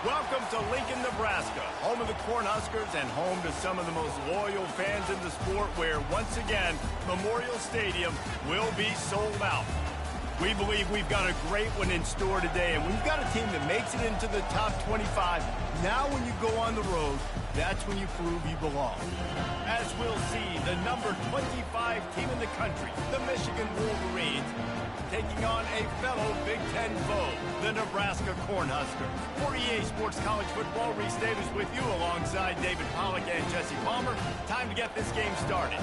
Welcome to Lincoln, Nebraska, home of the Cornhuskers and home to some of the most loyal fans in the sport where, once again, Memorial Stadium will be sold out. We believe we've got a great one in store today, and we've got a team that makes it into the top 25. Now when you go on the road, that's when you prove you belong. As we'll see, the number 25 team in the country, the Michigan Wolverines, taking on a fellow Big Ten foe, the Nebraska Cornhuskers. For EA Sports College Football, Reese Davis with you alongside David Pollack and Jesse Palmer. Time to get this game started.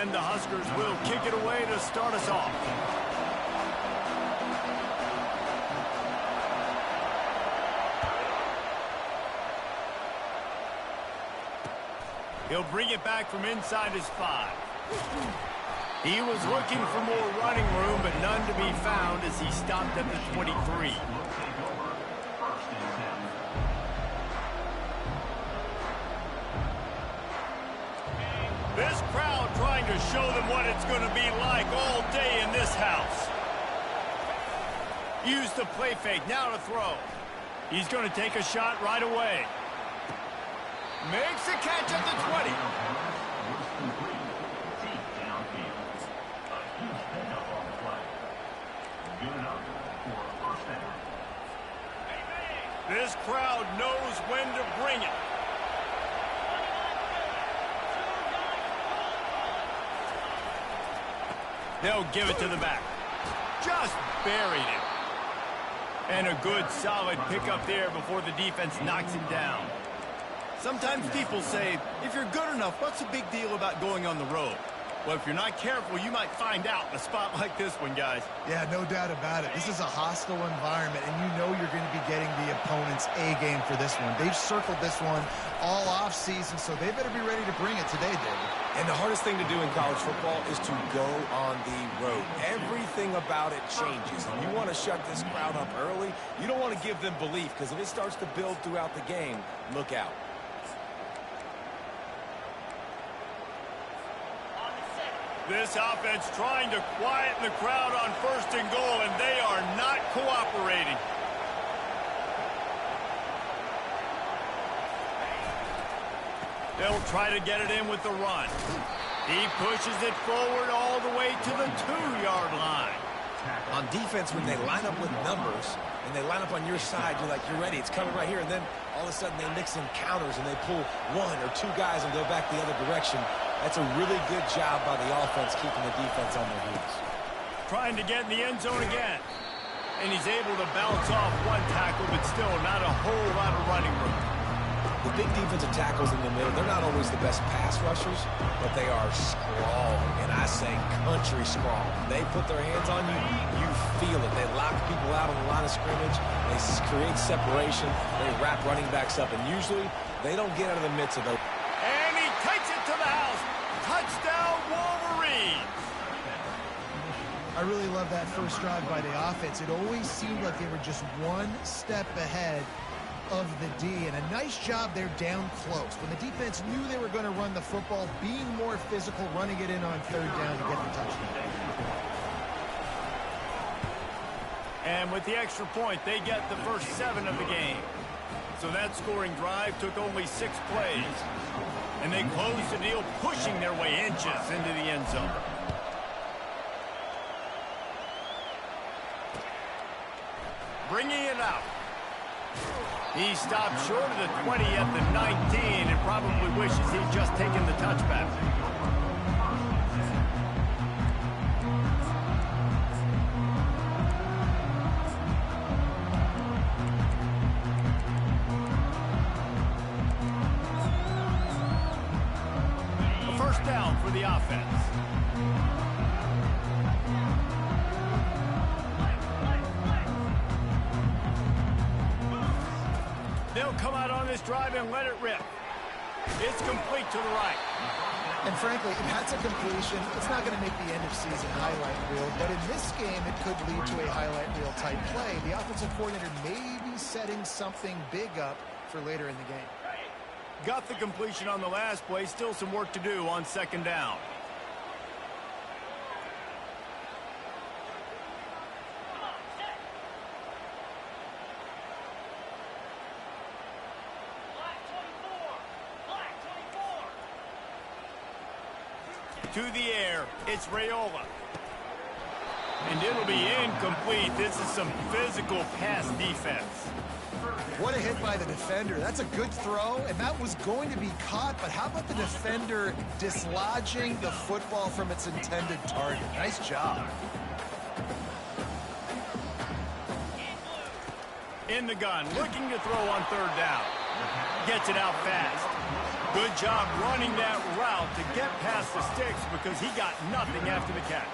And the Huskers will kick it away to start us off. He'll bring it back from inside his 5. He was looking for more running room, but none to be found as he stopped at the 23. This crowd trying to show them what it's going to be like all day in this house. Use the play fake, now to throw. He's going to take a shot right away. Makes a catch at the 20. This crowd knows when to bring it. They'll give it to the back. Just buried it. And a good, solid pickup there before the defense knocks him down. Sometimes people say, if you're good enough, what's the big deal about going on the road? Well, if you're not careful, you might find out in a spot like this one, guys. Yeah, no doubt about it. This is a hostile environment, and you know you're going to be getting the opponent's A-game for this one. They've circled this one all off-season, so they better be ready to bring it today, David. And the hardest thing to do in college football is to go on the road. Everything about it changes, and you want to shut this crowd up early. You don't want to give them belief, because if it starts to build throughout the game, look out. This offense trying to quieten the crowd on 1st and goal, and they are not cooperating. They'll try to get it in with the run. He pushes it forward all the way to the 2-yard line. On defense, when they line up with numbers, and they line up on your side, you're like, you're ready, it's coming right here, and then all of a sudden they mix in counters, and they pull 1 or 2 guys and go back the other direction. That's a really good job by the offense keeping the defense on their heels. Trying to get in the end zone again. And he's able to bounce off 1 tackle, but still not a whole lot of running room. The big defensive tackles in the middle, they're not always the best pass rushers, but they are strong, and I say country strong. They put their hands on you, you feel it. They lock people out on the line of scrimmage. They create separation. They wrap running backs up, and usually they don't get out of the midst of those. And he takes it to the house. Touchdown, Wolverines! I really love that first drive by the offense. It always seemed like they were just 1 step ahead of the D, and a nice job there down close. When the defense knew they were going to run the football, being more physical, running it in on 3rd down to get the touchdown. And with the extra point, they get the first 7 of the game. So that scoring drive took only 6 plays. And they closed the deal, pushing their way inches into the end zone. Bringing it out. He stopped short of the 20 at the 19 and probably wishes he'd just taken the touchback. A first down for the offense. They'll come out on this drive and let it rip. It's complete to the right. And frankly, if that's a completion, it's not going to make the end-of-season highlight reel. But in this game, it could lead to a highlight reel type play. The offensive coordinator maybe setting something big up for later in the game. Got the completion on the last play. Still some work to do on second down. To the air, it's Raiola. And it'll be incomplete. This is some physical pass defense. What a hit by the defender. That's a good throw, and that was going to be caught, but how about the defender dislodging the football from its intended target? Nice job. In the gun, looking to throw on third down. Gets it out fast. Good job running that route to get past the sticks because he got nothing after the catch.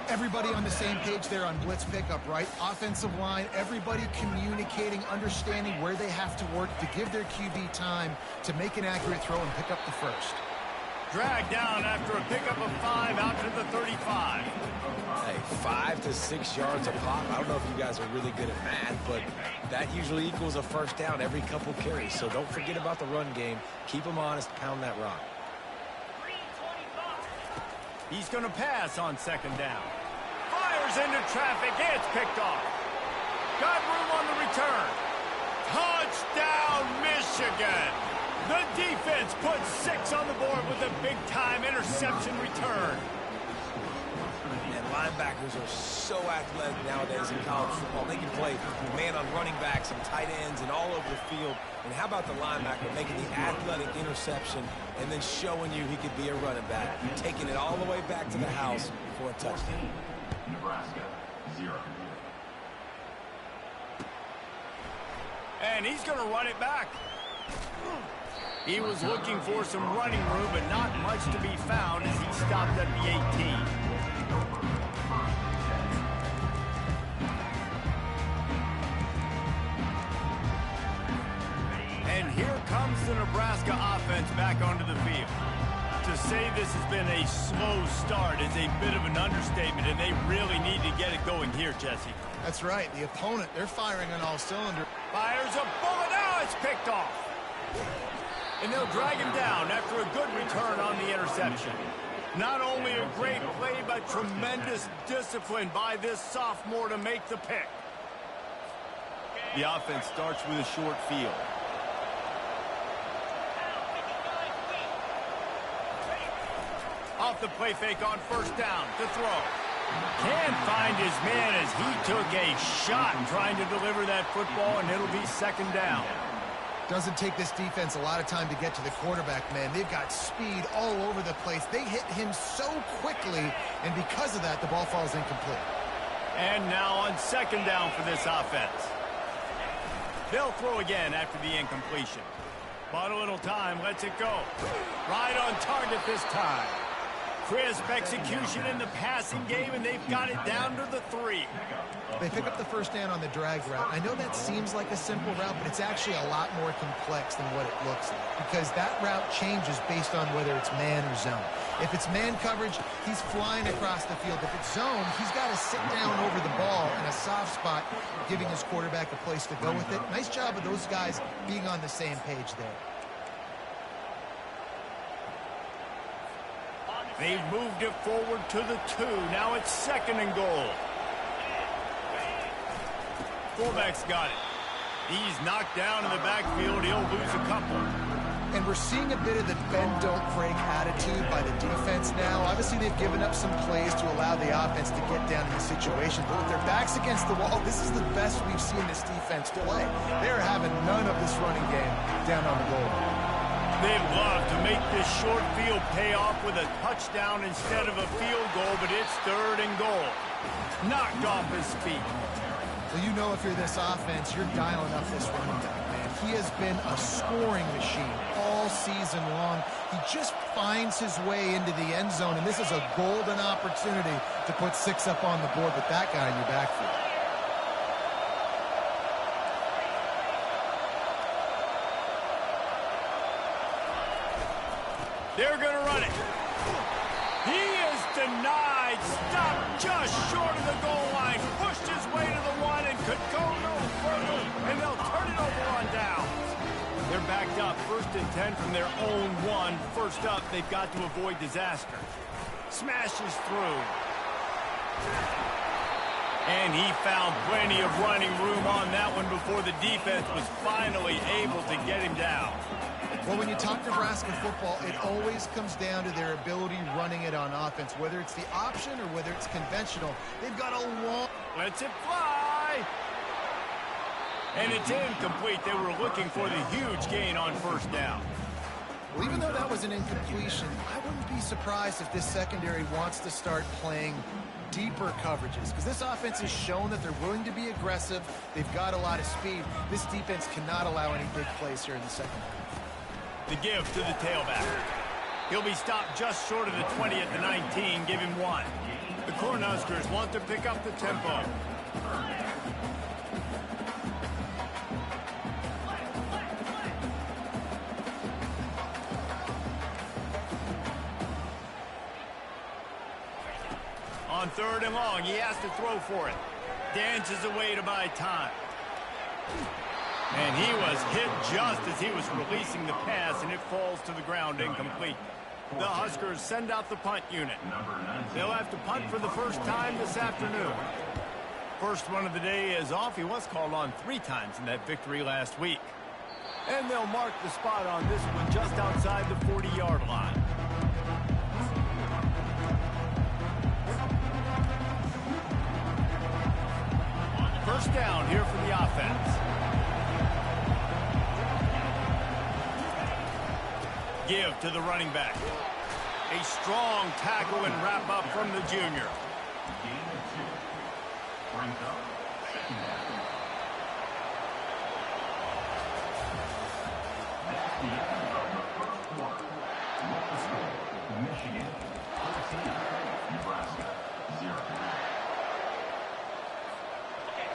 Everybody on the same page there on blitz pickup, right? Offensive line, everybody communicating, understanding where they have to work to give their QB time to make an accurate throw and pick up the first. Dragged down after a pickup of 5 out to the 35. Hey, 5 to 6 yards a pop. I don't know if you guys are really good at math, but that usually equals a first down every couple carries. So don't forget about the run game. Keep them honest, pound that rock. He's going to pass on second down. Fires into traffic. It's picked off. Got room on the return. Touchdown, Michigan. The defense puts 6 on the board with a big-time interception return. And linebackers are so athletic nowadays in college football. They can play man on running backs and tight ends and all over the field. And how about the linebacker making the athletic interception and then showing you he could be a running back, taking it all the way back to the house for a touchdown. Nebraska, 0. And he's going to run it back. He was looking for some running room, but not much to be found as he stopped at the 18. And here comes the Nebraska offense back onto the field. To say this has been a slow start is a bit of an understatement, and they really need to get it going here, Jesse. That's right. The opponent, they're firing on all cylinders. Fires a bullet. Now it's picked off. And they'll drag him down after a good return on the interception. Not only a great play, but tremendous discipline by this sophomore to make the pick. The offense starts with a short field. Off the play fake on first down to throw. Can't find his man as he took a shot trying to deliver that football, and it'll be second down. Doesn't take this defense a lot of time to get to the quarterback, man. They've got speed all over the place. They hit him so quickly, and because of that, the ball falls incomplete. And now on second down for this offense. They'll throw again after the incompletion. But a little time, lets it go. Right on target this time. Crisp execution in the passing game, and they've got it down to the 3. They pick up the first down on the drag route. I know that seems like a simple route, but it's actually a lot more complex than what it looks like, because that route changes based on whether it's man or zone. If it's man coverage, he's flying across the field. If it's zone, he's got to sit down over the ball in a soft spot, giving his quarterback a place to go with it. Nice job of those guys being on the same page there. They've moved it forward to the 2. Now it's second and goal. Fullback's got it. He's knocked down in the backfield. He'll lose a couple. And we're seeing a bit of the bend-don't-break attitude by the defense now. Obviously, they've given up some plays to allow the offense to get down in the situation. But with their backs against the wall, this is the best we've seen this defense play. They're having none of this running game down on the goal. They'd love to make this short field pay off with a touchdown instead of a field goal, but it's third and goal. Knocked off his feet. Well, you know if you're this offense, you're dialing up this running back, man. He has been a scoring machine all season long. He just finds his way into the end zone, and this is a golden opportunity to put 6 up on the board with that guy in your backfield. They're going to run it. He is denied. Stopped just short of the goal line. Pushed his way to the 1 and could go no further. And They're backed up, 1st and 10 from their own 1. First up, they've got to avoid disaster. Smashes through. And he found plenty of running room on that one before the defense was finally able to get him down. Well, when you talk Nebraska football, it always comes down to their ability running it on offense. Whether it's the option or whether it's conventional, they've got a long... Lets it fly. And it's incomplete. They were looking for the huge gain on 1st down. Well, even though that was an incompletion, I wouldn't be surprised if this secondary wants to start playing deeper coverages, because this offense has shown that they're willing to be aggressive. They've got a lot of speed. This defense cannot allow any big plays here in the second half. The give to the tailback. He'll be stopped just short of the 20 at the 19. Give him 1. The Cornhuskers want to pick up the tempo. On 3rd and long, he has to throw for it. Dances away to buy time. And he was hit just as he was releasing the pass, and it falls to the ground incomplete. The Huskers send out the punt unit. They'll have to punt for the first time this afternoon. First one of the day is off. He was called on 3 times in that victory last week. And they'll mark the spot on this one just outside the 40-yard line. First down here for the offense. Give to the running back. A strong tackle and wrap up from the junior.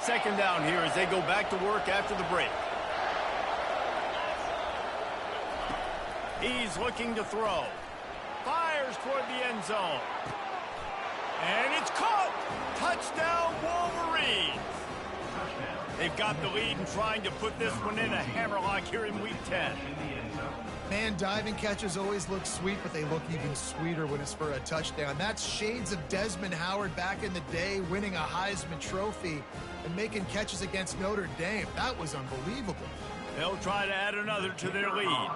Second down here as they go back to work after the break. He's looking to throw. Fires toward the end zone. And it's caught. Touchdown, Wolverines. They've got the lead and trying to put this one in a hammerlock here in Week 10. Man, diving catches always look sweet, but they look even sweeter when it's for a touchdown. That's shades of Desmond Howard back in the day, winning a Heisman Trophy and making catches against Notre Dame. That was unbelievable. They'll try to add another to their lead.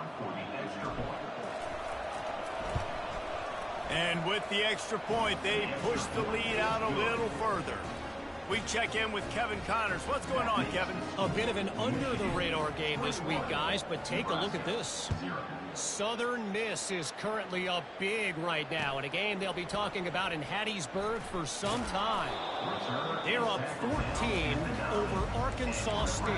And with the extra point, they push the lead out a little further. We check in with Kevin Connors. What's going on, Kevin? A bit of an under-the-radar game this week, guys, but take a look at this. Southern Miss is currently up big right now in a game they'll be talking about in Hattiesburg for some time. They're up 14 over Arkansas State.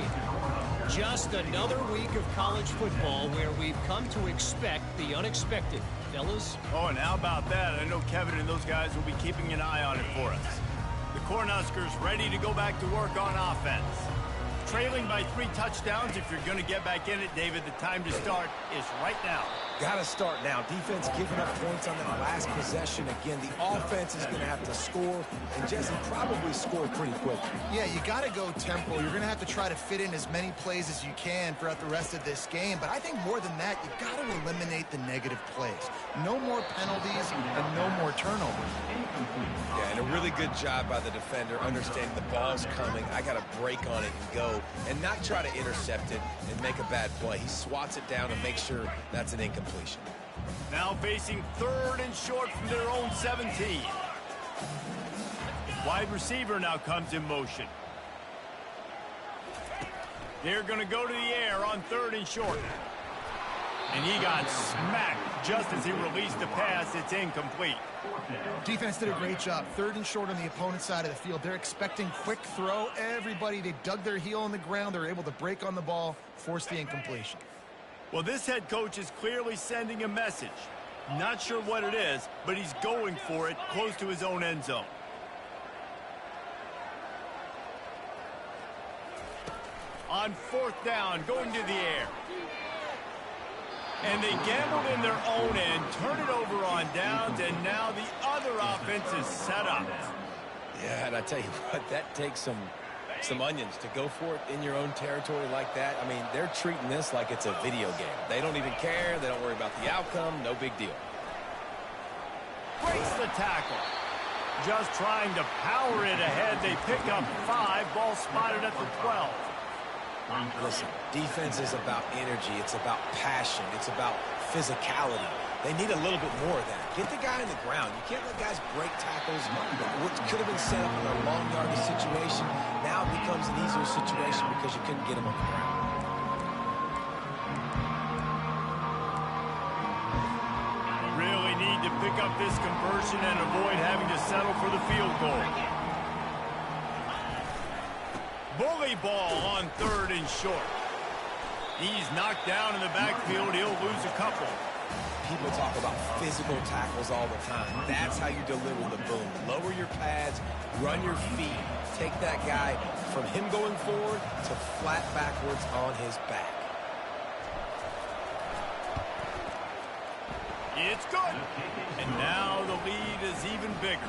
Just another week of college football where we've come to expect the unexpected, fellas. Oh, and how about that? I know Kevin and those guys will be keeping an eye on it for us. The Cornhuskers ready to go back to work on offense. Trailing by 3 touchdowns. If you're going to get back in it, David, the time to start is right now. Got to start now. Defense giving up points on that last possession. Again, the offense is going to have to score, and Jesse probably score pretty quickly. Yeah, you got to go tempo. You're going to have to try to fit in as many plays as you can throughout the rest of this game. But I think more than that, you've got to eliminate the negative plays. No more penalties and no more turnovers. Yeah, and a really good job by the defender understanding the ball's coming. I got to break on it and go, and not try to intercept it and make a bad play. He swats it down and makes sure that's an incompletion. Now facing 3rd and short from their own 17. Wide receiver now comes in motion. They're going to go to the air on 3rd and short. And he got smacked just as he released the pass. It's incomplete. Defense did a great job. 3rd and short on the opponent's side of the field. They're expecting quick throw. Everybody, they dug their heel on the ground. They're able to break on the ball, force the incompletion. Well, this head coach is clearly sending a message. Not sure what it is, but he's going for it close to his own end zone. On 4th down, going to the air. And they gambled in their own end, turn it over on downs, and now the other offense is set up. Yeah, and I tell you what, that takes some some onions to go for it in your own territory like that. I mean, they're treating this like it's a video game. They don't even care. They don't worry about the outcome. No big deal. Breaks the tackle. Just trying to power it ahead. They pick up 5. Ball spotted at the 12. Listen, defense is about energy. It's about passion. It's about physicality. They need a little bit more of that. Get the guy in the ground. You can't let guys break tackles. What could have been set up in a long yardage situation now becomes an easier situation because you couldn't get him on the ground. Really need to pick up this conversion and avoid having to settle for the field goal. Bully ball on 3rd and short. He's knocked down in the backfield. He'll lose a couple. People talk about physical tackles all the time. That's how you deliver the boom. Lower your pads, run your feet, take that guy from him going forward to flat backwards on his back. It's good. And now the lead is even bigger.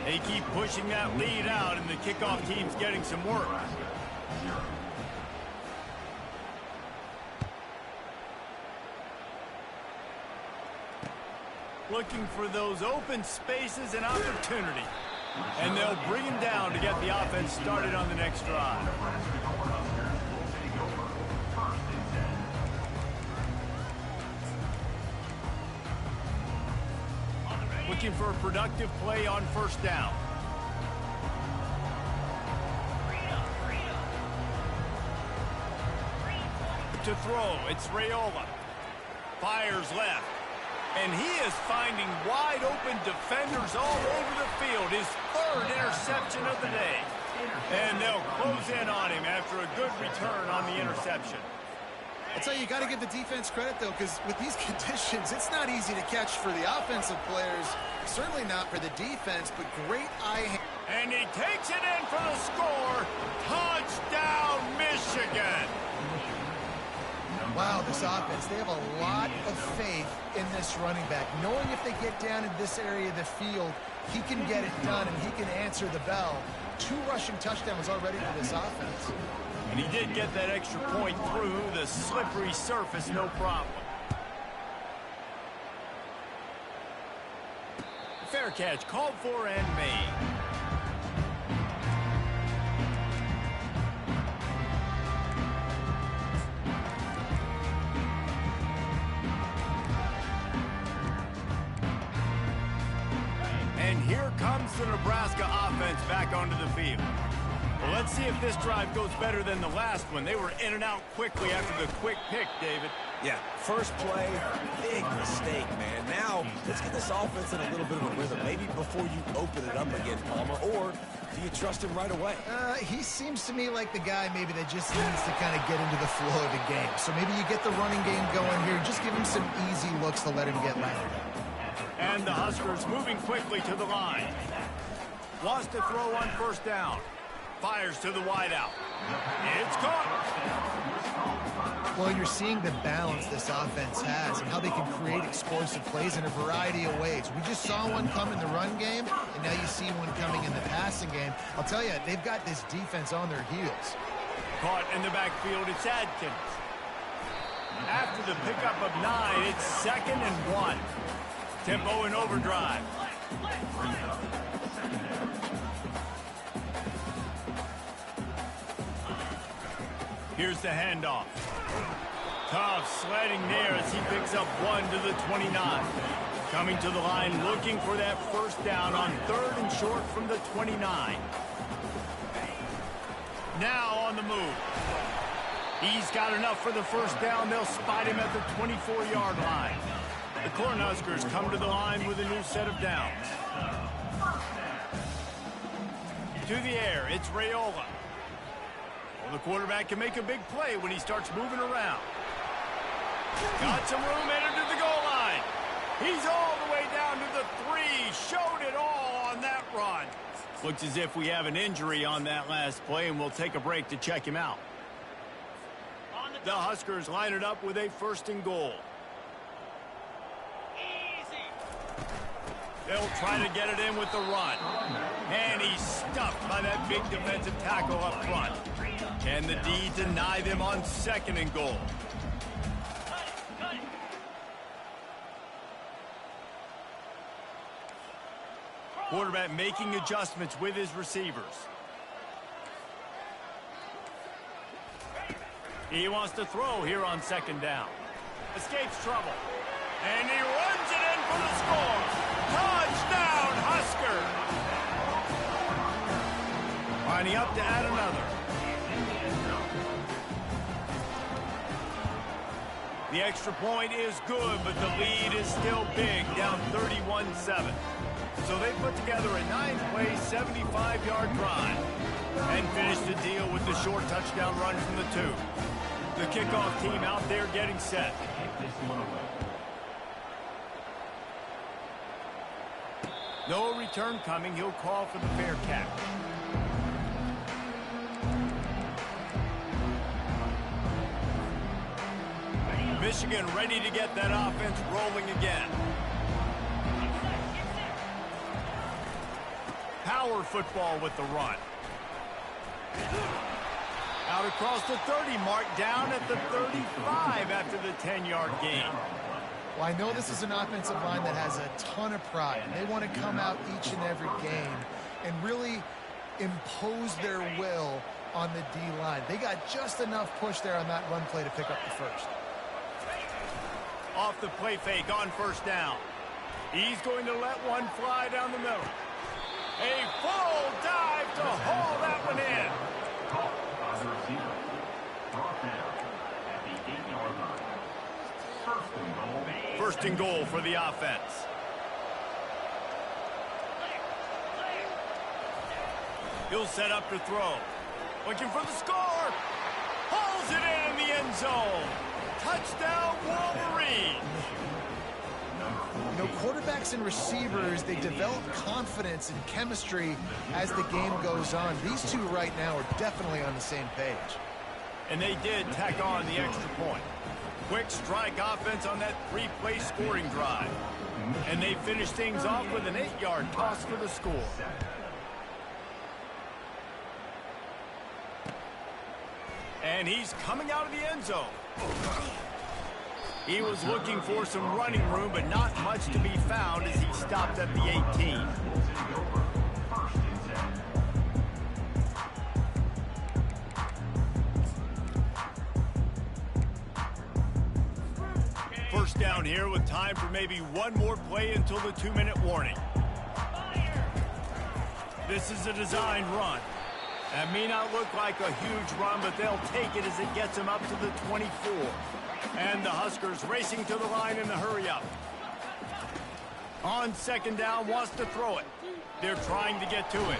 They keep pushing that lead out, and the kickoff team's getting some work. Looking for those open spaces and opportunity. And they'll bring him down to get the offense started on the next drive. Looking for a productive play on 1st down. To throw, it's Raiola. Fires left. And he is finding wide open defenders all over the field. His 3rd interception of the day. And they'll close in on him after a good return on the interception. I'll tell you, you got to give the defense credit, though, because with these conditions, it's not easy to catch for the offensive players. Certainly not for the defense, but great eye. And he takes it in for the score. Touchdown, Michigan. Wow, this offense, they have a lot of faith in this running back. Knowing if they get down in this area of the field, he can get it done and he can answer the bell. 2 rushing touchdowns already for this offense. And he did get that extra point through the slippery surface, no problem. Fair catch called for and made. And here comes the Nebraska offense back onto the field. Well, let's see if this drive goes better than the last one. They were in and out quickly after the quick pick, David. Yeah, first play, big mistake, man. Now, let's get this offense in a little bit of a rhythm. Maybe before you open it up again, Palmer, or do you trust him right away? He seems to me like the guy maybe that just needs to kind of get into the flow of the game. So maybe you get the running game going here. Just give him some easy looks to let him get landed. And the Huskers moving quickly to the line. Wants to throw on 1st down. Fires to the wideout. It's caught. Well, you're seeing the balance this offense has and how they can create explosive plays in a variety of ways. We just saw one come in the run game, and now you see one coming in the passing game. I'll tell you, they've got this defense on their heels. Caught in the backfield, it's Adkins. After the pickup of 9, it's 2nd and 1. Tempo in overdrive. Here's the handoff. Tough sledding there as he picks up 1 to the 29. Coming to the line, looking for that 1st down on 3rd and short from the 29. Now on the move. He's got enough for the 1st down. They'll spot him at the 24-yard line. The Cornhuskers come to the line with a new set of downs. To the air, it's Raiola. Well, the quarterback can make a big play when he starts moving around. Got some room, entered to the goal line. He's all the way down to the 3. Showed it all on that run. Looks as if we have an injury on that last play, and we'll take a break to check him out. The Huskers line it up with a 1st and goal. They'll try to get it in with the run. And he's stuffed by that big defensive tackle up front. Can the D deny them on 2nd and goal? Quarterback making adjustments with his receivers. He wants to throw here on 2nd down. Escapes trouble. And he runs it in for the score. Touchdown, Husker! Lining up to add another. The extra point is good, but the lead is still big, down 31-7. So they put together a 9-play, 75-yard drive and finish the deal with the short touchdown run from the 2. The kickoff team out there getting set. No return coming. He'll call for the fair catch. Michigan ready to get that offense rolling again. Power football with the run. Out across the 30 mark, down at the 35 after the 10-yard gain. Well, I know this is an offensive line that has a ton of pride. They want to come out each and every game and really impose their will on the D-line. They got just enough push there on that run play to pick up the first. Off the play fake on 1st down. He's going to let one fly down the middle. A full dive to haul that one in. By the receiver. Brought down at the 8-yard line. 1st and goal. 1st and goal for the offense. He'll set up to throw. Looking for the score. Hauls it in the end zone. Touchdown, Wolverines. You know, quarterbacks and receivers, they develop confidence and chemistry as the game goes on. These two right now are definitely on the same page. And they did tack on the extra point. Quick strike offense on that 3-play scoring drive. And they finish things off with an 8-yard toss for the score. And he's coming out of the end zone. He was looking for some running room, but not much to be found as he stopped at the 18. First down here with time for maybe one more play until the 2-minute warning. This is a designed run. That may not look like a huge run, but they'll take it as it gets them up to the 24. And the Huskers racing to the line in the hurry-up. On 2nd down, wants to throw it. They're trying to get to it.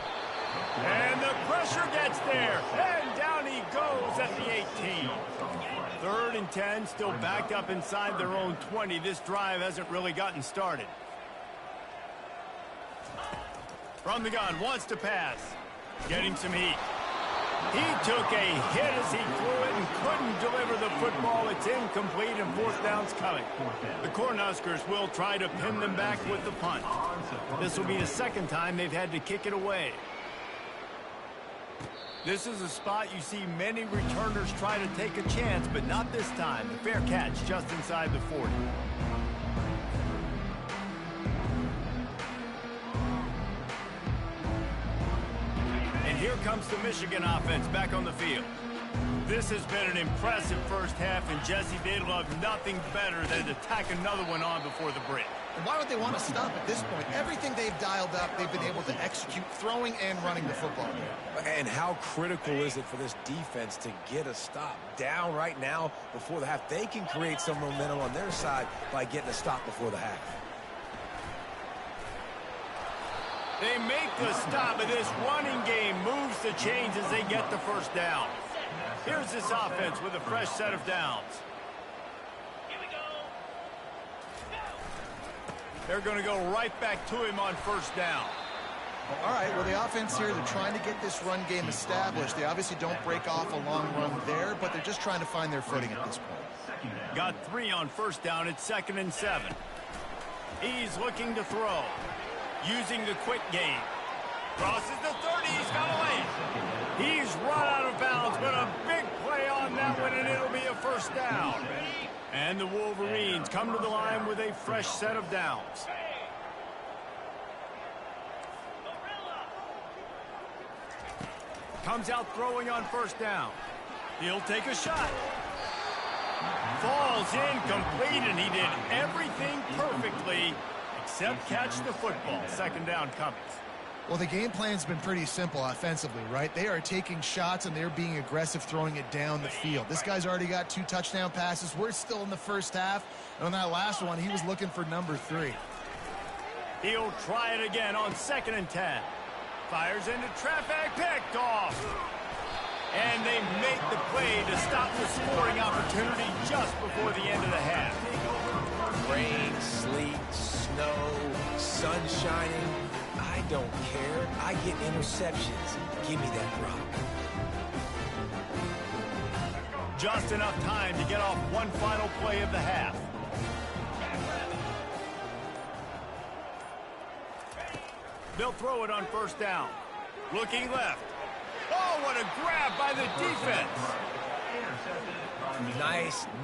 And the pressure gets there. And down he goes at the 18. 3rd and 10, still backed up inside their own 20. This drive hasn't really gotten started. From the gun, wants to pass. Getting some heat. He took a hit as he threw it and couldn't deliver the football. It's incomplete and 4th down's coming. The Cornhuskers will try to pin them back with the punt. This will be the 2nd time they've had to kick it away. This is a spot you see many returners try to take a chance, but not this time. The fair catch just inside the 40. Here comes the Michigan offense back on the field. This has been an impressive first half, and Jesse, they'd love nothing better than to tack another one on before the break. And why would they want to stop at this point? Everything they've dialed up, they've been able to execute throwing and running the football. And how critical is it for this defense to get a stop? Down right now before the half. They can create some momentum on their side by getting a stop before the half. They make the stop, and this running game moves the chains as they get the 1st down. Here's this offense with a fresh set of downs. They're going to go right back to him on 1st down. All right, well, the offense here, they're trying to get this run game established. They obviously don't break off a long run there, but they're just trying to find their footing at this point. Got 3 on 1st down. It's 2nd and 7. He's looking to throw. using the quick game. Crosses the 30. He's got away. He's run out of bounds, but a big play on that one, and it'll be a first down. And the Wolverines come to the line with a fresh set of downs. Comes out throwing on first down. He'll take a shot. Falls incomplete, and he did everything perfectly except catch the football. Second down coming. Well, the game plan's been pretty simple offensively, right? They are taking shots, and they're being aggressive throwing it down the field. This guy's already got 2 touchdown passes. We're still in the first half. And on that last one, he was looking for number 3. He'll try it again on 2nd and 10. Fires into traffic, picked off. And they make the play to stop the scoring opportunity just before the end of the half. Rain, sleet, snow, sun shining. I don't care. I get interceptions. Give me that rock. Just enough time to get off one final play of the half. They'll throw it on first down. Looking left. Oh, what a grab by the defense.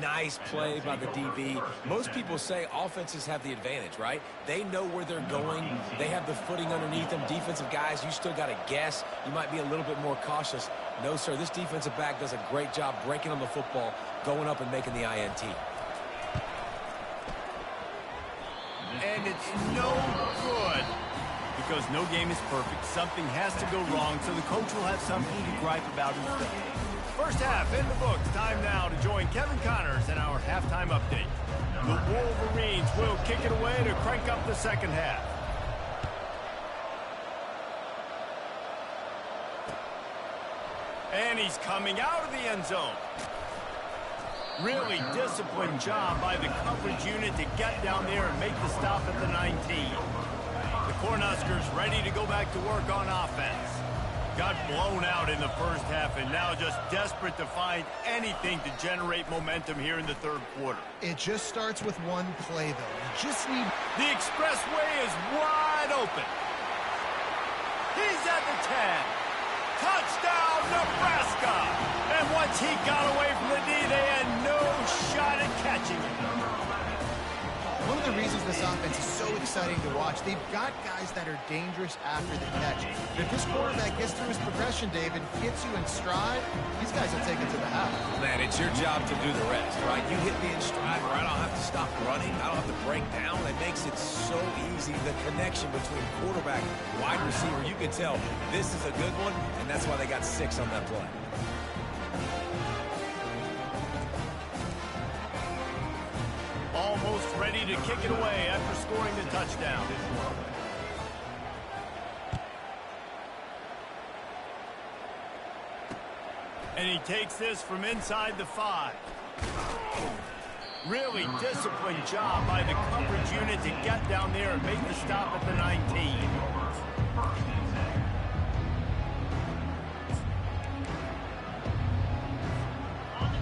Nice play by the DB. Most people say offenses have the advantage, right? They know where they're going. They have the footing underneath them. Defensive guys, you still got to guess. You might be a little bit more cautious. No, sir, this defensive back does a great job breaking on the football, going up and making the INT. And it's no good. Because no game is perfect, something has to go wrong, so the coach will have something to gripe about instead. First half in the books. Time now to join Kevin Connors in our halftime update. The Wolverines will kick it away to crank up the second half. And he's coming out of the end zone. Really disciplined job by the coverage unit to get down there and make the stop at the 19. The Cornhuskers ready to go back to work on offense. Got blown out in the first half and now just desperate to find anything to generate momentum here in the third quarter. It just starts with one play, though. You just need... The expressway is wide open. He's at the 10. Touchdown, Nebraska! And once he got away from the D, they had no shot at catching him. One of the reasons this offense is so exciting to watch, they've got guys that are dangerous after the catch. If this quarterback gets through his progression, David, hits you in stride, these guys will take it to the house. Man, it's your job to do the rest, right? You hit me in stride where I don't have to stop running. I don't have to break down. It makes it so easy. The connection between quarterback and wide receiver, you can tell this is a good one, and that's why they got 6 on that play. Almost ready to kick it away after scoring the touchdown. And he takes this from inside the 5. Really disciplined job by the coverage unit to get down there and make the stop at the 19.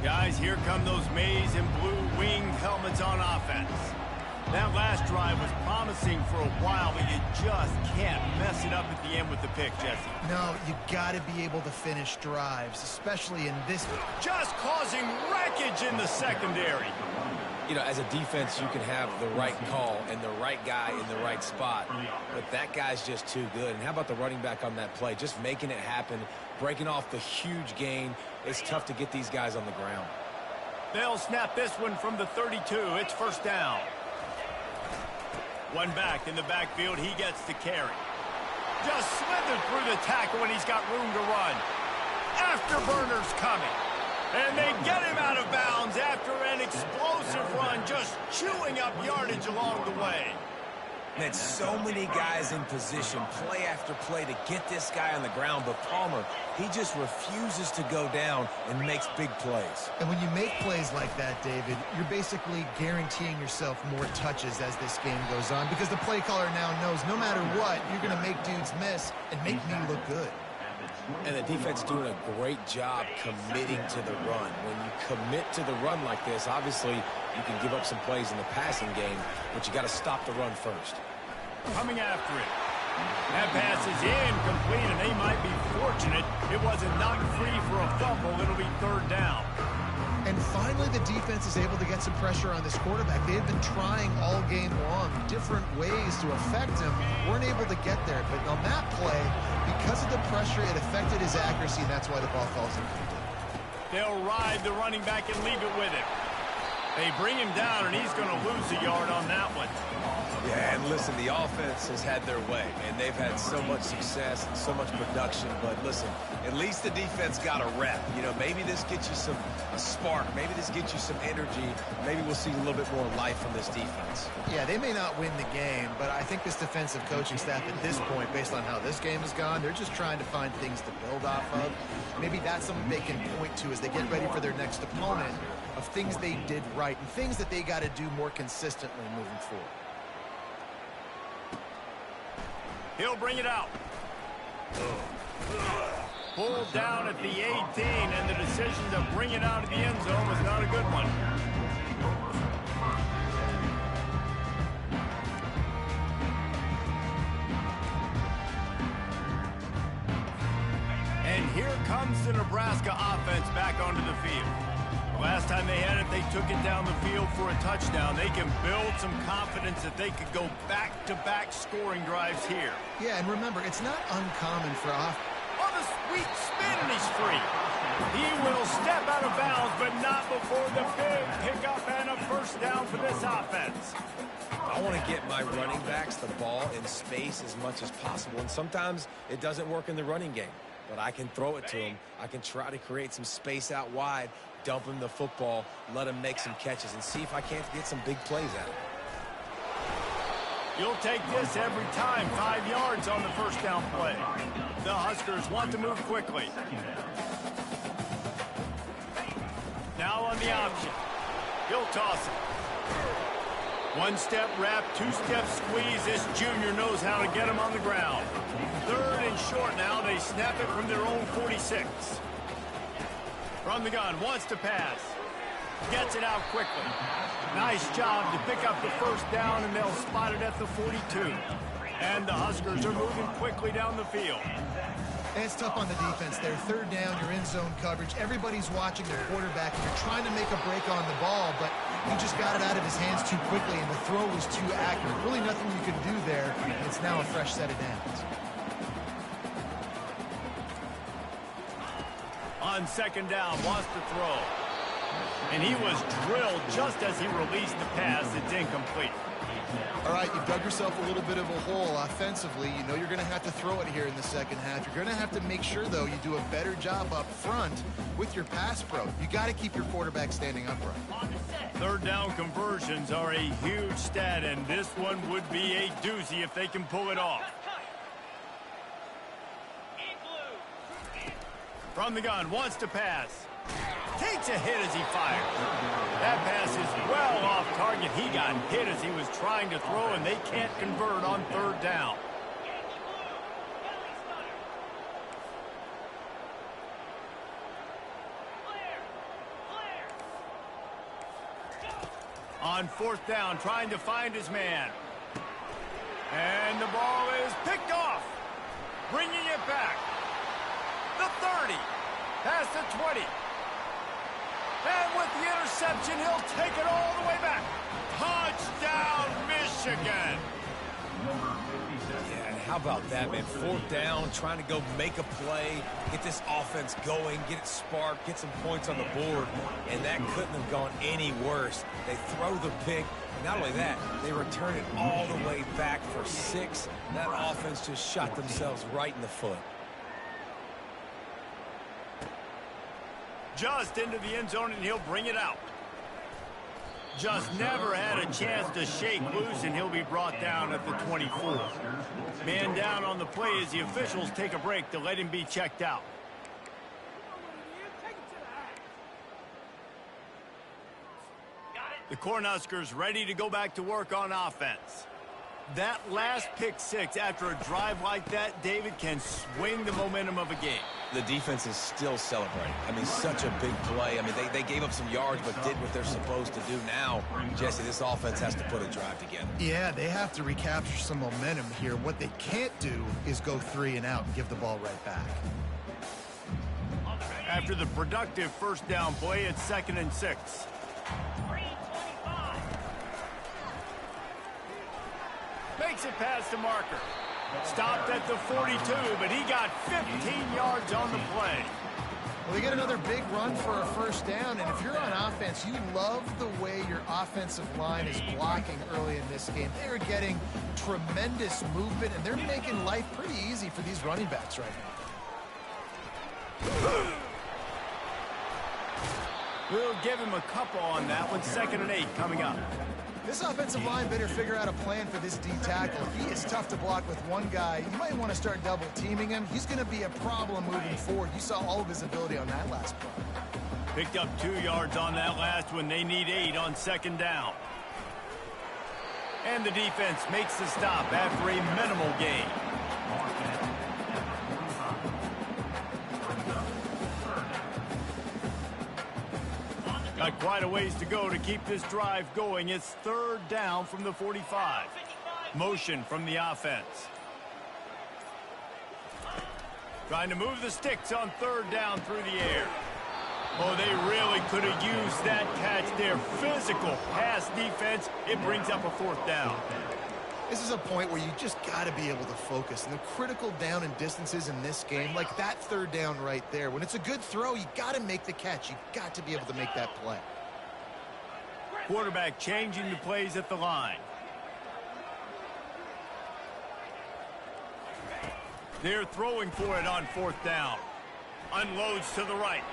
Guys, here come those maize and blue winged helmets on offense. That last drive was promising for a while, but you just can't mess it up at the end with the pick, Jesse. No, you got to be able to finish drives, especially in this. Just causing wreckage in the secondary. You know, as a defense, you can have the right call and the right guy in the right spot, but that guy's just too good. And how about the running back on that play? Just making it happen, breaking off the huge gain. It's tough to get these guys on the ground. They'll snap this one from the 32. It's first down. One back in the backfield. He gets the carry. Just slithered through the tackle when he's got room to run. Afterburners coming. And they get him out of bounds after an explosive run, just chewing up yardage along the way. Man, so many guys in position, play after play to get this guy on the ground, but Palmer, he just refuses to go down and makes big plays. And when you make plays like that, David, you're basically guaranteeing yourself more touches as this game goes on, because the play caller now knows no matter what, you're going to make dudes miss and make me look good. And the defense doing a great job committing to the run. When you commit to the run like this, obviously you can give up some plays in the passing game, but you got to stop the run first. Coming after it. That pass is incomplete, and they might be fortunate it wasn't knocked free for a fumble. It'll be third down. And finally, the defense is able to get some pressure on this quarterback. They had been trying all game long different ways to affect him. Weren't able to get there. But on that play, because of the pressure, it affected his accuracy, and that's why the ball falls incomplete. They'll ride the running back and leave it with him. They bring him down, and he's going to lose a yard on that one. Yeah, and listen, the offense has had their way, and they've had so much success and so much production. But listen, at least the defense got a rep. You know, maybe this gets you a spark. Maybe this gets you some energy. Maybe we'll see a little bit more life from this defense. Yeah, they may not win the game, but I think this defensive coaching staff at this point, based on how this game has gone, they're just trying to find things to build off of. Maybe that's something they can point to as they get ready for their next opponent, of things they did right and things that they got to do more consistently moving forward. He'll bring it out. Pulled down at the 18, and the decision to bring it out of the end zone was not a good one. And here comes the Nebraska offense back onto the field. Last time they had it, they took it down the field for a touchdown. They can build some confidence that they could go back-to-back scoring drives here. Yeah, and remember, it's not uncommon for On the sweet spin, and he's free. He will step out of bounds, but not before the big pickup and a first down for this offense. I want to get my running backs the ball in space as much as possible, and sometimes it doesn't work in the running game. But I can throw it to him. I can try to create some space out wide, dump him the football, let him make some catches, and see if I can't get some big plays out of him. You'll take this every time. 5 yards on the first down play. The Huskers want to move quickly. Now on the option. He'll toss it. One-step wrap, two-step squeeze. This junior knows how to get him on the ground. Third and short now. They snap it from their own 46. From the gun, wants to pass. Gets it out quickly. Nice job to pick up the first down, and they'll spot it at the 42. And the Huskers are moving quickly down the field. And it's tough on the defense there. Third down, you're in zone coverage. Everybody's watching the quarterback, and you're trying to make a break on the ball, but he just got it out of his hands too quickly, and the throw was too accurate. Really nothing you can do there. It's now a fresh set of downs. On second down, wants to throw. And he was drilled just as he released the pass. It's incomplete. All right, you've dug yourself a little bit of a hole offensively. You know you're going to have to throw it here in the second half. You're going to have to make sure, though, you do a better job up front with your pass pro. You got to keep your quarterback standing upright. Third down conversions are a huge stat, and this one would be a doozy if they can pull it off. From the gun, wants to pass. Takes a hit as he fires. That pass is well off target. He got hit as he was trying to throw, and they can't convert on third down. On fourth down, trying to find his man. And the ball is picked off. Bringing it back. The 30. Past the 20. And with the interception, he'll take it all the way back. Touchdown, Michigan. Yeah, and how about that, man? Fourth down, trying to go make a play, get this offense going, get it sparked, get some points on the board, and that couldn't have gone any worse. They throw the pick. Not only that, they return it all the way back for 6. That offense just shot themselves right in the foot. Just into the end zone, and he'll bring it out. Just never had a chance to shake loose, and he'll be brought down at the 24. Man down on the play as the officials take a break to let him be checked out. The Cornhuskers ready to go back to work on offense. That last pick six after a drive like that, David, can swing the momentum of a game. The defense is still celebrating. I mean, such a big play. I mean, they gave up some yards but did what they're supposed to do. Now, Jesse, this offense has to put a drive together. Yeah, they have to recapture some momentum here. What they can't do is go 3 and out and give the ball right back. After the productive first down play, it's 2nd and 6. Makes it past the marker. Stopped at the 42, but he got 15 yards on the play. Well, they get another big run for a first down, and if you're on offense, you love the way your offensive line is blocking early in this game. They are getting tremendous movement, and they're making life pretty easy for these running backs right now. We'll give him a couple on that one. 2nd and 8 coming up. This offensive line better figure out a plan for this D tackle. He is tough to block with one guy. You might want to start double teaming him. He's going to be a problem moving forward. You saw all of his ability on that last play. Picked up 2 yards on that last one. They need 8 on 2nd down. And the defense makes the stop after a minimal gain. Got quite a ways to go to keep this drive going. It's 3rd down from the 45. Motion from the offense. Trying to move the sticks on 3rd down through the air. Oh, they really could have used that catch there. Physical pass defense. It brings up a 4th down. This is a point where you just got to be able to focus. And the critical down and distances in this game, like that 3rd down right there, when it's a good throw, you got to make the catch. You got to be able to make that play. Quarterback changing the plays at the line. They're throwing for it on 4th down. Unloads to the right.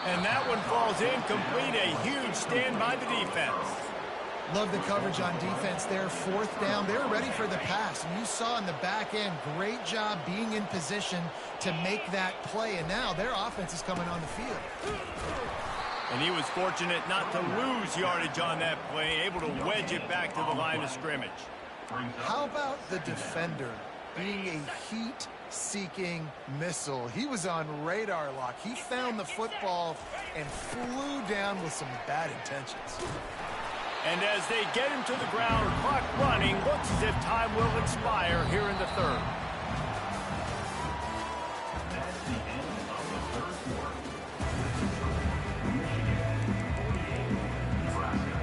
And that one falls incomplete. A huge stand by the defense. Love the coverage on defense there. 4th down. They were ready for the pass. And you saw in the back end, great job being in position to make that play. And now their offense is coming on the field. And he was fortunate not to lose yardage on that play, able to wedge it back to the line of scrimmage. How about the defender being a heat-seeking missile? He was on radar lock. He found the football and flew down with some bad intentions. And as they get him to the ground, clock running, looks as if time will expire here in the 3rd. That's the end of the 3rd quarter. Nebraska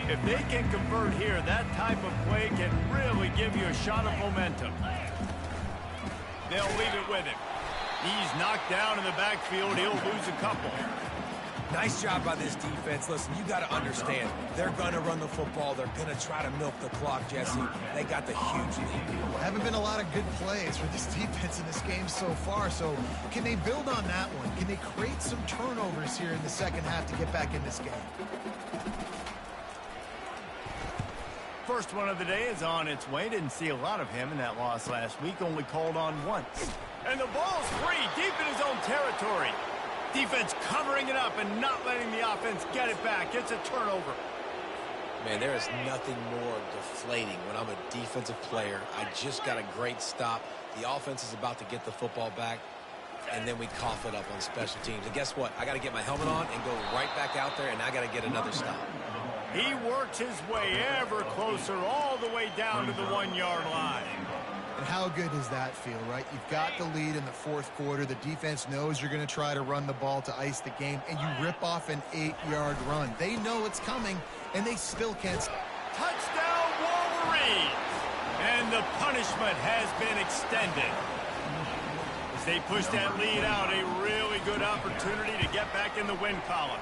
14. If they can convert here, that type of play can really give you a shot of momentum. They'll leave it with him. He's knocked down in the backfield. He'll lose a couple. Nice job by this defense. Listen, you got to understand, they're going to run the football. They're going to try to milk the clock, Jesse. They got the huge lead. Haven't been a lot of good plays for this defense in this game so far. So can they build on that one? Can they create some turnovers here in the 2nd half to get back in this game? First one of the day is on its way. Didn't see a lot of him in that loss last week. Only called on once. And the ball's free, deep in his own territory. Defense covering it up and not letting the offense get it back. It's a turnover. Man, there is nothing more deflating when I'm a defensive player. I just got a great stop. The offense is about to get the football back, and then we cough it up on special teams. And guess what? I got to get my helmet on and go right back out there, and I got to get another stop. He works his way ever closer all the way down to the 1-yard line. And how good does that feel, right? You've got the lead in the 4th quarter. The defense knows you're going to try to run the ball to ice the game, and you rip off an 8-yard run. They know it's coming, and they still can't. Touchdown, Wolverines! And the punishment has been extended. As they push that lead out, a really good opportunity to get back in the win column.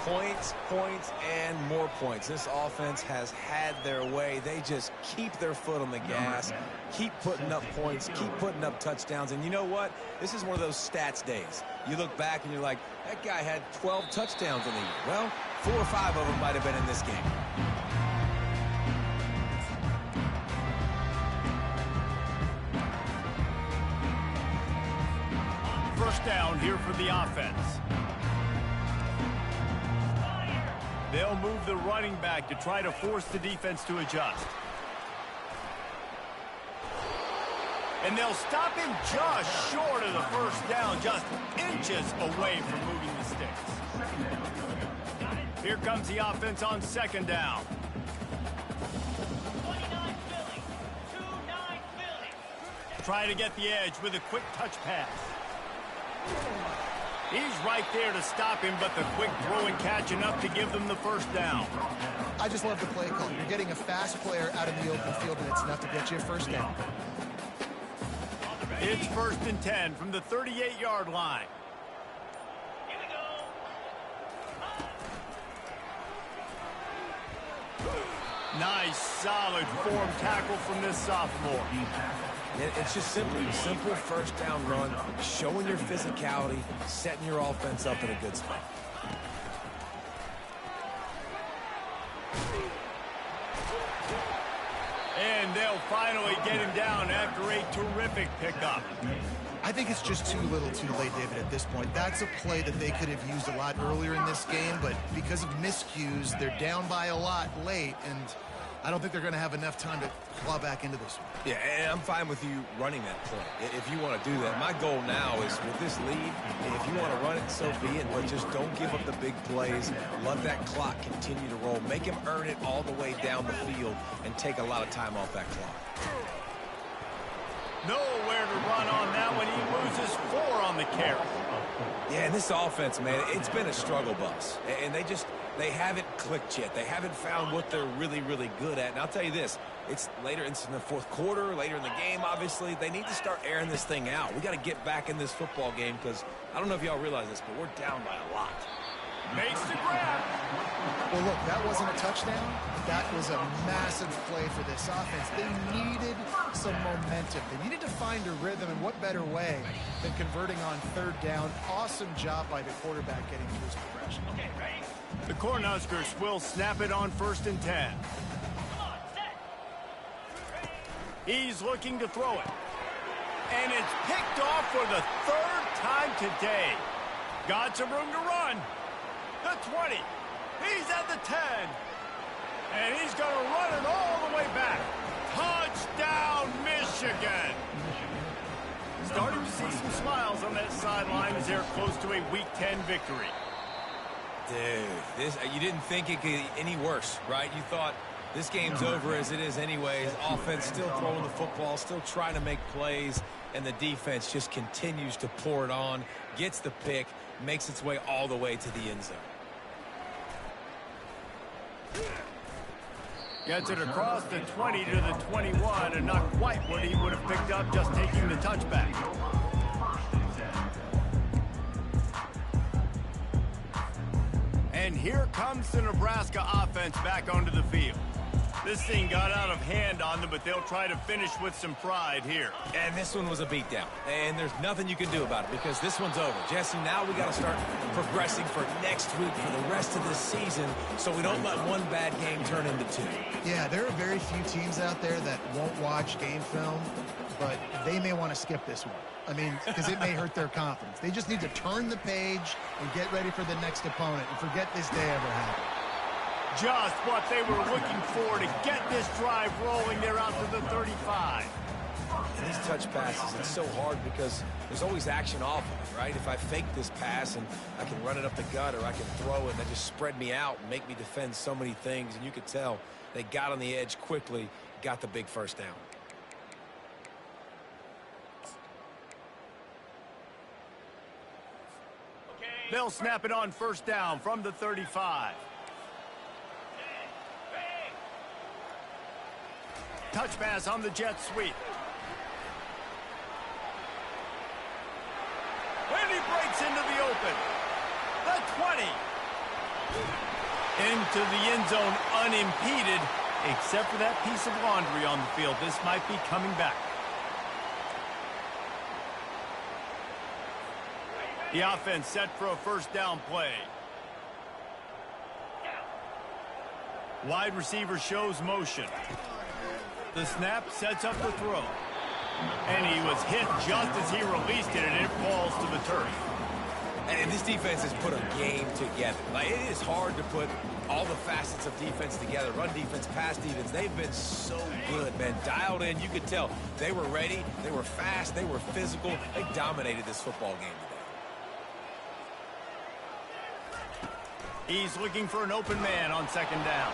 Points, points, and more points. This offense has had their way. They just keep their foot on the gas, keep putting up points, keep putting up touchdowns. And you know what? This is one of those stats days. You look back and you're like, that guy had 12 touchdowns in the year. Well, 4 or 5 of them might have been in this game. First down here for the offense. They'll move the running back to try to force the defense to adjust. And they'll stop him just short of the first down, just inches away from moving the sticks. Here comes the offense on second down. 29 Philly. 2-9 Philly. Try to get the edge with a quick touch pass. He's right there to stop him, but the quick throw and catch enough to give them the first down. I just love the play call. You're getting a fast player out in the open field, and it's enough to get you a first down. It's 1st and 10 from the 38-yard line. Here we go. Nice, solid form tackle from this sophomore. It's just simple first down run, showing your physicality, setting your offense up in a good spot. And they'll finally get him down after a terrific pickup. I think it's just too little too late, David, at this point. That's a play that they could have used a lot earlier in this game, but because of miscues, they're down by a lot late, and I don't think they're going to have enough time to claw back into this one. Yeah, and I'm fine with you running that play if you want to do that. My goal now is with this lead, if you want to run it, so be it, but just don't give up the big plays. Let that clock continue to roll. Make him earn it all the way down the field and take a lot of time off that clock. Nowhere to run on that one. He loses 4 on the carry. Yeah, and this offense, man, it's been a struggle bus. And they haven't clicked yet. They haven't found what they're really, really good at. And I'll tell you this, it's later in the fourth quarter, later in the game, obviously. They need to start airing this thing out. We got to get back in this football game because I don't know if y'all realize this, but we're down by a lot. Makes the grab. Well, look, that wasn't a touchdown. That was a massive play for this offense. They needed some momentum. They needed to find a rhythm, and what better way than converting on 3rd down. Awesome job by the quarterback getting through his progression. Okay, ready? The Cornhuskers will snap it on 1st and 10. Come on, set. He's looking to throw it. And it's picked off for the 3rd time today. Got some room to run. The 20. He's at the 10. And he's going to run it all the way back. Touchdown, Michigan. Starting to see some smiles on that sideline as they're close to a Week 10 victory. Dude, you didn't think it could get any worse, right? You thought this game's over as it is anyways. Offense still throwing the football, still trying to make plays, and the defense just continues to pour it on, gets the pick, makes its way all the way to the end zone. Gets it across the 20 to the 21, and not quite what he would have picked up just taking the touchback. And here comes the Nebraska offense back onto the field. This thing got out of hand on them, but they'll try to finish with some pride here. And this one was a beatdown. And there's nothing you can do about it because this one's over. Jesse, now we got to start progressing for next week for the rest of this season so we don't let one bad game turn into 2. Yeah, there are very few teams out there that won't watch game film, but they may want to skip this one. I mean, because it may hurt their confidence. They just need to turn the page and get ready for the next opponent and forget this day ever happened. Just what they were looking for to get this drive rolling. They're out to the 35. And these touch passes, it's so hard because there's always action off of it, right? If I fake this pass and I can run it up the gut or I can throw it and they just spread me out and make me defend so many things. And you could tell they got on the edge quickly, got the big first down. They'll snap it on 1st down from the 35. Touch pass on the jet sweep. And he breaks into the open. The 20. Into the end zone unimpeded, except for that piece of laundry on the field. This might be coming back. The offense set for a 1st down play. Wide receiver shows motion. The snap sets up the throw. And he was hit just as he released it, and it falls to the turf. And this defense has put a game together. Like, it is hard to put all the facets of defense together. Run defense, pass defense. They've been so good, man. Dialed in. You could tell they were ready. They were fast. They were physical. They dominated this football game today. He's looking for an open man on second down.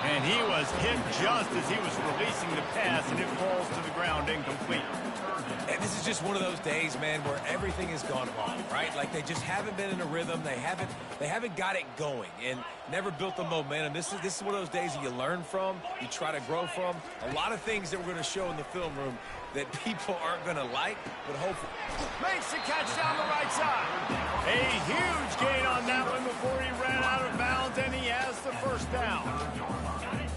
And he was hit just as he was releasing the pass, and it falls to the ground incomplete. And this is just one of those days, man, where everything has gone wrong, right? Like, they just haven't been in a rhythm. They haven't got it going and never built the momentum. This is one of those days that you learn from, you try to grow from. A lot of things that we're going to show in the film room that people aren't going to like, but hopefully. Makes the catch down the right side. A huge gain on that one before he ran out of bounds, and he has the first down.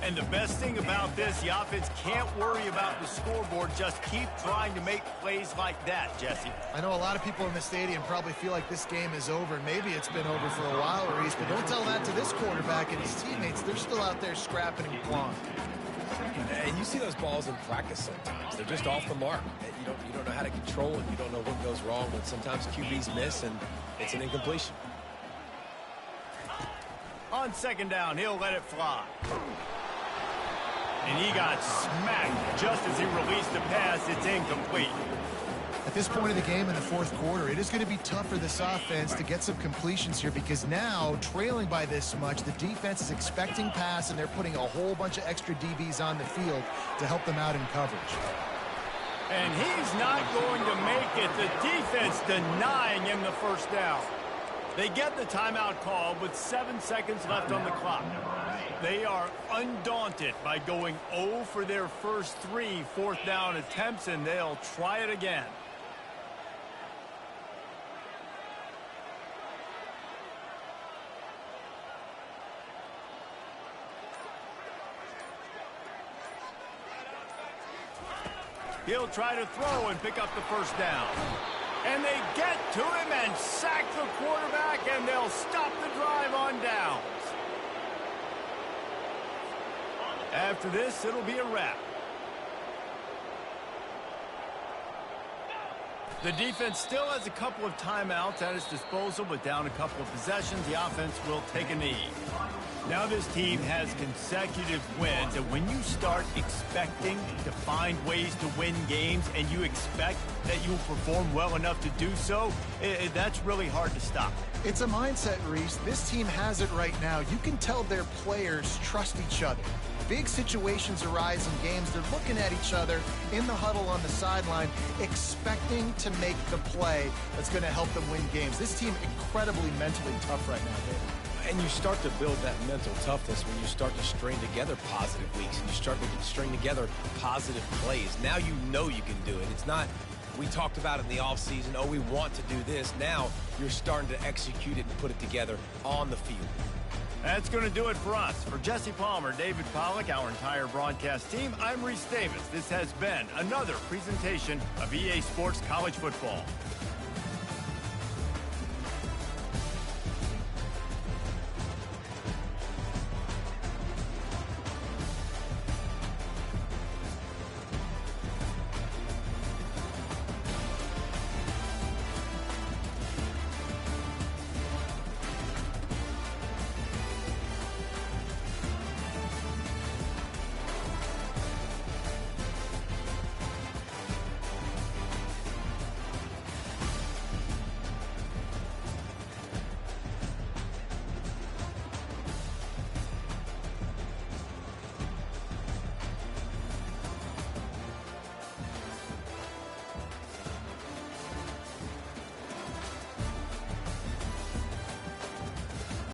And the best thing about this, the offense can't worry about the scoreboard. Just keep trying to make plays like that, Jesse. I know a lot of people in the stadium probably feel like this game is over, and maybe it's been over for a while, Reese, but don't tell that to this quarterback and his teammates. They're still out there scrapping and clawing. And you see those balls in practice sometimes. They're just off the mark. You don't know how to control it. You don't know what goes wrong, but sometimes QBs miss, and it's an incompletion. On second down, he'll let it fly. And he got smacked just as he released the pass. It's incomplete. At this point of the game in the fourth quarter, it is going to be tough for this offense to get some completions here because now, trailing by this much, the defense is expecting pass, and they're putting a whole bunch of extra DBs on the field to help them out in coverage. And he's not going to make it. The defense denying him the first down. They get the timeout call with 7 seconds left on the clock. They are undaunted by going 0 for their first 3 fourth down attempts, and they'll try it again. He'll try to throw and pick up the first down. And they get to him and sack the quarterback, and they'll stop the drive on downs. After this, it'll be a wrap. The defense still has a couple of timeouts at its disposal, but down a couple of possessions, the offense will take a knee. Now this team has consecutive wins, and when you start expecting to find ways to win games and you expect that you'll perform well enough to do so, that's really hard to stop. It's a mindset, Reese. This team has it right now. You can tell their players trust each other. Big situations arise in games. They're looking at each other in the huddle on the sideline, expecting to make the play that's going to help them win games. This team incredibly mentally tough right now, David. And you start to build that mental toughness when you start to string together positive weeks and you start to string together positive plays. Now you know you can do it. It's not, we talked about it in the offseason, oh, we want to do this. Now you're starting to execute it and put it together on the field. That's going to do it for us. For Jesse Palmer, David Pollack, our entire broadcast team, I'm Reese Davis. This has been another presentation of EA Sports College Football.